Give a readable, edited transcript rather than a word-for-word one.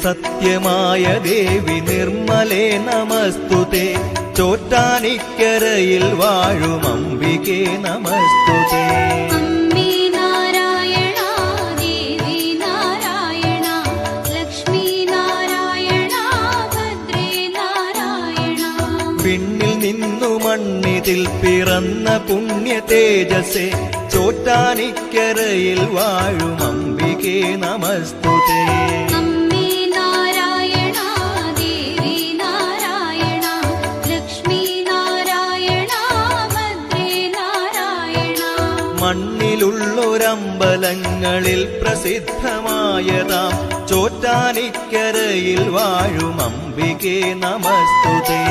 സത്യമായ ദേവി നിർമ്മലേ നമസ്തുതേ. ചോറ്റാനിക്കരയിൽ വാഴും അംബികേ നമസ്തുതേ. വിണ്ണിൽ നിന്നു മണ്ണിതിൽ പിറന്ന പുണ്യ തേജസ്സേ. ചോറ്റാനിക്കരയിൽ വാഴും അംബികേ നമസ്തുതേ. മണ്ണിലുള്ളൊരമ്പലങ്ങളിൽ പ്രസിദ്ധമായതാം ചോറ്റാനിക്കരയിൽ വാഴും അംബികേ നമസ്തുതേ.